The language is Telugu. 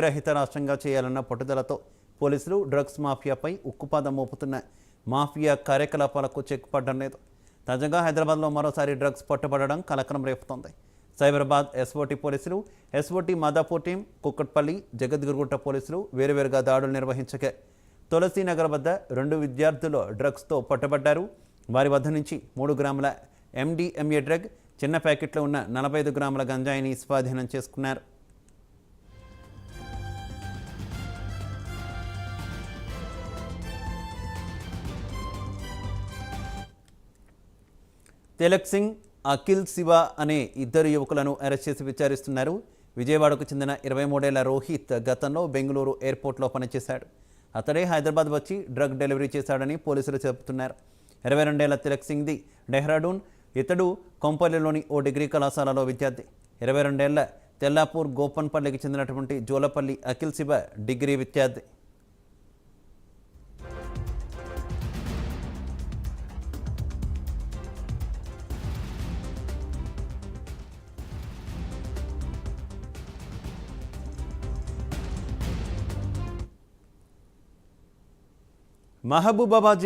రహిత రాష్ట్రంగా చేయాలన్న పట్టుదలతో పోలీసులు డ్రగ్స్ మాఫియాపై ఉక్కుపాదం మోపుతున్న మాఫియా కార్యకలాపాలకు చెక్ పడడం లేదు. తాజాగా హైదరాబాద్లో మరోసారి డ్రగ్స్ పట్టుబడడం కలకలం రేపుతోంది. సైబరాబాద్ ఎస్ఓటీ పోలీసులు, ఎస్ఓటీ మాదాపూర్ టీం, కుక్కట్పల్లి, జగద్గిరిగుట్ట పోలీసులు వేరువేరుగా దాడులు నిర్వహించగా తులసీనగర్ వద్ద 2 విద్యార్థులు డ్రగ్స్తో పట్టుబడ్డారు. వారి వద్ద నుంచి 3 గ్రాముల MDMA డ్రగ్, చిన్న ప్యాకెట్లో ఉన్న 45 గ్రాముల గంజాయిని స్వాధీనం చేసుకున్నారు. తిలక్ సింగ్, అఖిల్ శివ అనే 2 యువకులను అరెస్ట్ చేసి విచారిస్తున్నారు. విజయవాడకు చెందిన 23 ఏళ్ల రోహిత్ గతంలో బెంగళూరు ఎయిర్పోర్ట్లో పనిచేశాడు. అతడే హైదరాబాద్ వచ్చి డ్రగ్ డెలివరీ చేశాడని పోలీసులు చెబుతున్నారు. 22 ఏళ్ల తిలక్ సింగ్ది డెహ్రాడూన్. ఇతడు కొంపల్లిలోని ఓ డిగ్రీ కళాశాలలో విద్యార్థి. 22 ఏళ్ల తెల్లాపూర్ గోపన్పల్లికి చెందినటువంటి జోలపల్లి అఖిల్ శివ డిగ్రీ విద్యార్థి. మహబూబాబాద్